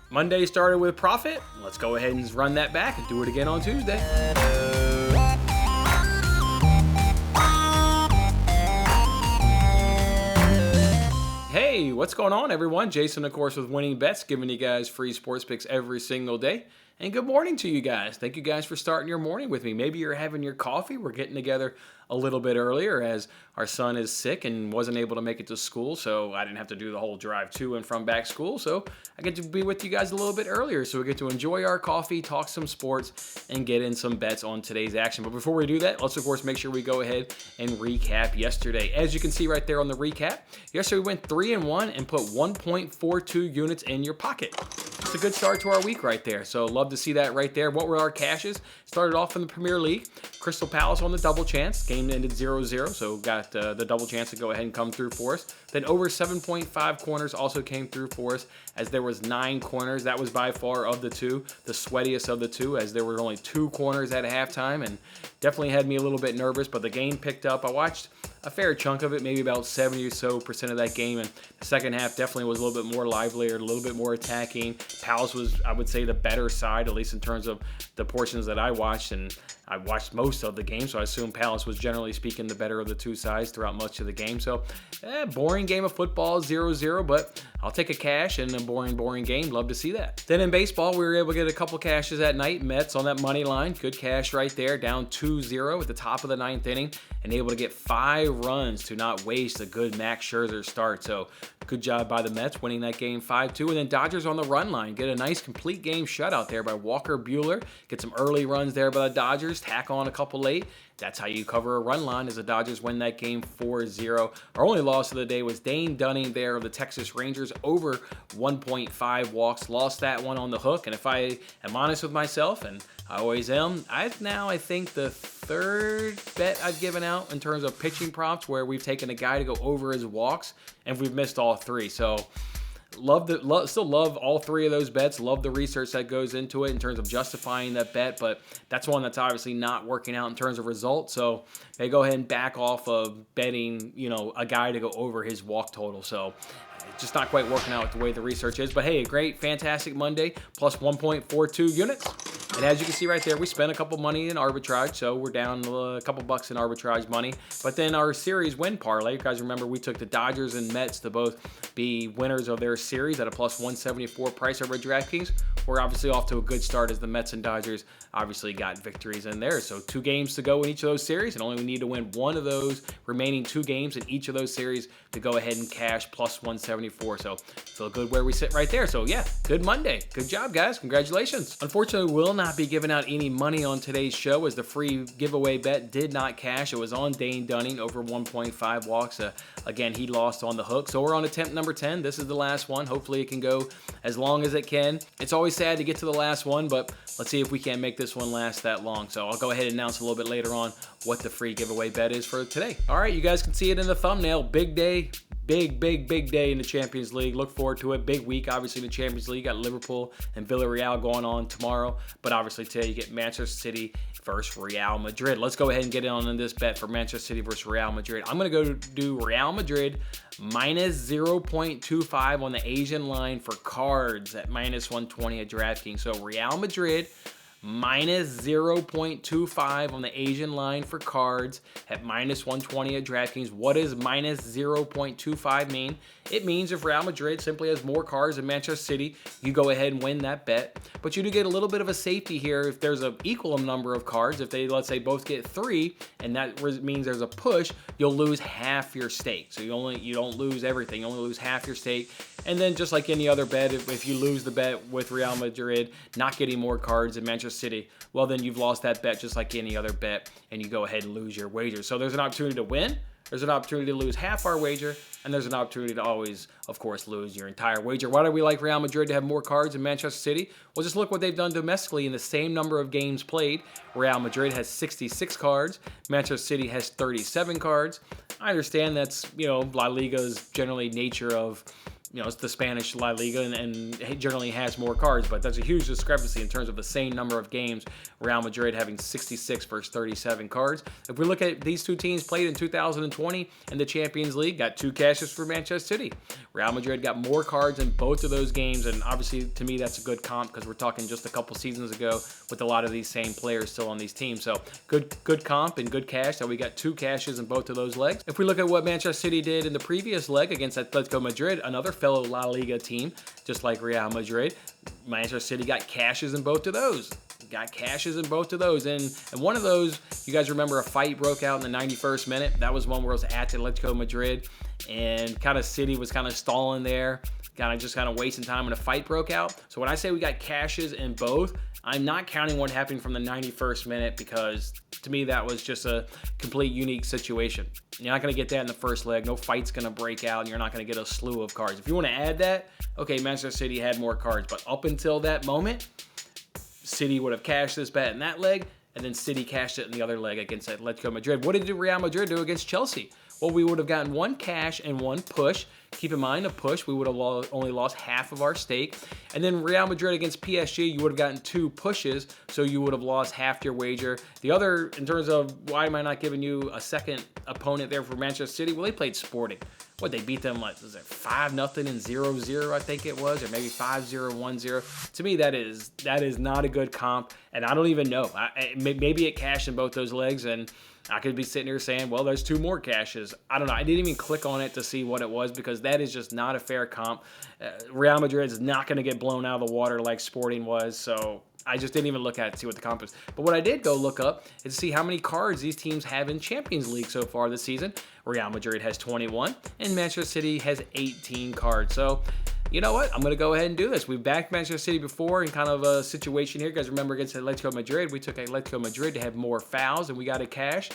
Monday started with profit. Let's go ahead and run that back and do it again on Tuesday. Hey, what's going on, everyone? Jason, of course, with Winning Bets, giving you guys free sports picks every single day. And good morning to you guys. Thank you guys for starting your morning with me. Maybe you're having your coffee. We're getting together a little bit earlier as our son is sick and wasn't able to make it to school, so I didn't have to do the whole drive to and from back school, so I get to be with you guys a little bit earlier, so we get to enjoy our coffee, talk some sports, and get in some bets on today's action. But before we do that, let's of course make sure we go ahead and recap yesterday. As you can see right there on the recap, yesterday we went 3-1 and put 1.42 units in your pocket. It's a good start to our week right there, so love to see that right there. What were our cashes? Started off in the Premier League. Crystal Palace on the double chance. Game ended 0-0, so got the double chance to go ahead and come through for us. Then over 7.5 corners also came through for us, as there was 9 corners. That was by far of the two, the sweatiest of the two, as there were only 2 corners at halftime, and definitely had me a little bit nervous, but the game picked up. I watched a fair chunk of it, maybe about 70% or so of that game, and the second half definitely was a little bit more livelier, a little bit more attacking. Palace was, I would say, the better side, at least in terms of the portions that I watched, and I watched most of the game, so I assume Palace was generally speaking the better of the two sides throughout much of the game. So, boring game of football, 0-0, but I'll take a cash in a boring game. Love to see that. Then in baseball, we were able to get a couple cashes that night. Mets on that money line, good cash right there, down 2-0 at the top of the 9th inning, and able to get 5 runs to not waste a good Max Scherzer start. So, good job by the Mets winning that game 5-2. And then Dodgers on the run line, get a nice complete game shutout there by Walker Buehler. Get some early runs there by the Dodgers, tack on a couple late. That's how you cover a run line, as the Dodgers win that game 4-0. Our only loss of the day was Dane Dunning there of the Texas Rangers, over 1.5 walks. Lost that one on the hook, and if I am honest with myself, and I always am, I think the third bet I've given out in terms of pitching props where we've taken a guy to go over his walks, and we've missed all 3. So still love all 3 of those bets. Love the research that goes into it in terms of justifying that bet, but that's one that's obviously not working out in terms of results. So they go ahead and back off of betting, a guy to go over his walk total. So it's just not quite working out with the way the research is. But hey, a great, fantastic Monday, plus 1.42 units. And as you can see right there, we spent a couple money in arbitrage, so we're down a couple bucks in arbitrage money. But then our series win parlay, you guys remember we took the Dodgers and Mets to both be winners of their series at a plus 174 price over DraftKings. We're obviously off to a good start, as the Mets and Dodgers obviously got victories in there. So 2 games to go in each of those series, and only we need to win one of those remaining 2 games in each of those series to go ahead and cash plus 174. So feel good where we sit right there. So yeah, good Monday. Good job, guys. Congratulations. Unfortunately, we will not be giving out any money on today's show, as the free giveaway bet did not cash. It was on Dane Dunning over 1.5 walks. Again, he lost on the hook. So we're on attempt number 10. This is the last one. Hopefully it can go as long as it can. It's always sad to get to the last one, but let's see if we can make this one last that long. So I'll go ahead and announce a little bit later on what the free giveaway bet is for today. All right, you guys can see it in the thumbnail. Big day. Big day in the Champions League. Look forward to it. Big week, obviously, in the Champions League. Got Liverpool and Villarreal going on tomorrow. But obviously, today you get Manchester City versus Real Madrid. Let's go ahead and get in this bet for Manchester City versus Real Madrid. I'm going to go do Real Madrid minus 0.25 on the Asian line for cards at minus 120 at DraftKings. So Real Madrid minus 0.25 on the Asian line for cards at minus 120 at DraftKings. What does minus 0.25 mean? It means if Real Madrid simply has more cards than Manchester City, you go ahead and win that bet. But you do get a little bit of a safety here if there's an equal number of cards. If they, let's say, both get 3, and that means there's a push, you'll lose half your stake. So you don't lose everything. You only lose half your stake. And then just like any other bet, if you lose the bet with Real Madrid not getting more cards than Manchester City, well, then you've lost that bet just like any other bet, and you go ahead and lose your wager. So there's an opportunity to win, there's an opportunity to lose half our wager, and there's an opportunity to always, of course, lose your entire wager. Why do we like Real Madrid to have more cards than Manchester City? Well, just look what they've done domestically in the same number of games played. Real Madrid has 66 cards. Manchester City has 37 cards. I understand that's, La Liga's generally nature of it's the Spanish La Liga and it generally has more cards, but that's a huge discrepancy in terms of the same number of games. Real Madrid having 66 versus 37 cards. If we look at these two teams played in 2020 in the Champions League, got 2 cashes for Manchester City. Real Madrid got more cards in both of those games, and obviously to me that's a good comp because we're talking just a couple seasons ago with a lot of these same players still on these teams. So good comp and good cash that we got 2 cashes in both of those legs. If we look at what Manchester City did in the previous leg against Atletico Madrid, another fellow La Liga team, just like Real Madrid, Manchester City got cashes in both of those. And one of those, you guys remember a fight broke out in the 91st minute. That was one where it was at Atletico Madrid, and kind of City was kind of stalling there, kind of wasting time, and a fight broke out. So when I say we got cashes in both, I'm not counting what happened from the 91st minute because to me that was just a complete unique situation. You're not going to get that in the first leg. No fight's going to break out, and you're not going to get a slew of cards. If you want to add that, okay, Manchester City had more cards. But up until that moment, City would have cashed this bet in that leg, and then City cashed it in the other leg against Atletico Madrid. What did Real Madrid do against Chelsea? Well, we would have gotten 1 cash and 1 push. Keep in mind, a push, we would have only lost half of our stake. And then Real Madrid against PSG, you would have gotten 2 pushes, so you would have lost half your wager. The other, in terms of why am I not giving you a second opponent there for Manchester City? Well, they played Sporting. They beat them, was it 5-0 and 0-0, I think it was, or maybe 5-0, 1-0. To me, that is not a good comp, and I don't even know. Maybe it cashed in both those legs, and I could be sitting here saying, well, there's 2 more cashes. I don't know. I didn't even click on it to see what it was because that is just not a fair comp. Real Madrid is not going to get blown out of the water like Sporting was, so I just didn't even look at it to see what the comp is. But what I did go look up is to see how many cards these teams have in Champions League so far this season. Real Madrid has 21, and Manchester City has 18 cards. So, you know what? I'm going to go ahead and do this. We've backed Manchester City before in kind of a situation here. You guys remember against Atletico Madrid, we took Atletico Madrid to have more fouls, and we got a cash.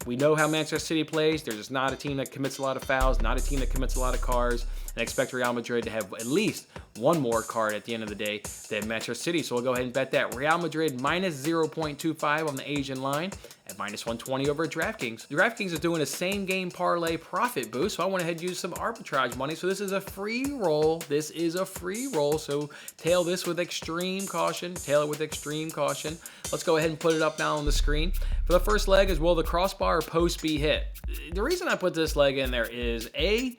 We know how Manchester City plays. They're just not a team that commits a lot of fouls, not a team that commits a lot of cards, and I expect Real Madrid to have at least 1 more card at the end of the day than Manchester City. So we'll go ahead and bet that. Real Madrid minus 0.25 on the Asian line at minus 120 over at DraftKings. DraftKings is doing a same-game parlay profit boost, so I went ahead and used some arbitrage money. So this is a free roll. So tail this with extreme caution. Let's go ahead and put it up now on the screen. For the first leg is, will the crossbar or post be hit? The reason I put this leg in there is, A,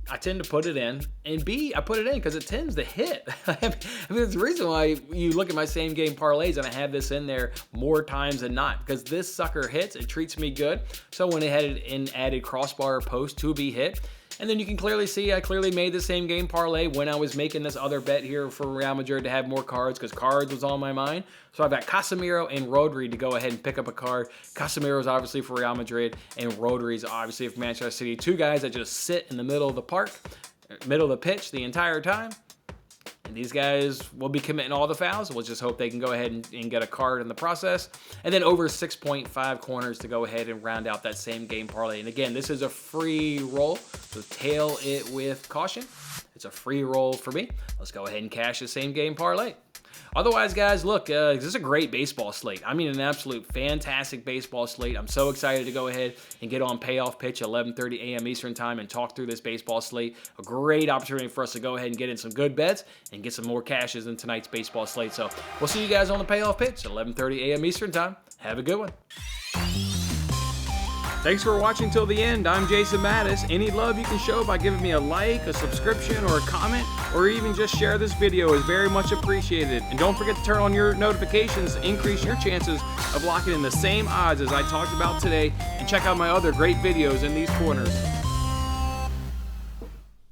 I tend to put it in, and B, I put it in because it tends to hit. It's the reason why you look at my same game parlays and I have this in there more times than not, because this sucker hits, it treats me good. So when it had added crossbar or post to be hit, and then you can clearly see I clearly made the same game parlay when I was making this other bet here for Real Madrid to have more cards because cards was on my mind. So I've got Casemiro and Rodri to go ahead and pick up a card. Casemiro is obviously for Real Madrid, and Rodri is obviously for Manchester City. 2 guys that just sit in the middle of the park, middle of the pitch the entire time. And these guys will be committing all the fouls. We'll just hope they can go ahead and get a card in the process. And then over 6.5 corners to go ahead and round out that same game parlay. And again, this is a free roll, so tail it with caution. It's a free roll for me. Let's go ahead and cash the same game parlay. Otherwise, guys, look, this is a great baseball slate. I mean, an absolute fantastic baseball slate. I'm so excited to go ahead and get on payoff pitch at 11:30 a.m. Eastern time and talk through this baseball slate. A great opportunity for us to go ahead and get in some good bets and get some more cashes in tonight's baseball slate. So we'll see you guys on the payoff pitch at 11:30 a.m. Eastern time. Have a good one. Thanks for watching till the end. I'm Jason Mattis. Any love you can show by giving me a like, a subscription, or a comment, or even just share this video is very much appreciated. And don't forget to turn on your notifications to increase your chances of locking in the same odds as I talked about today. And check out my other great videos in these corners.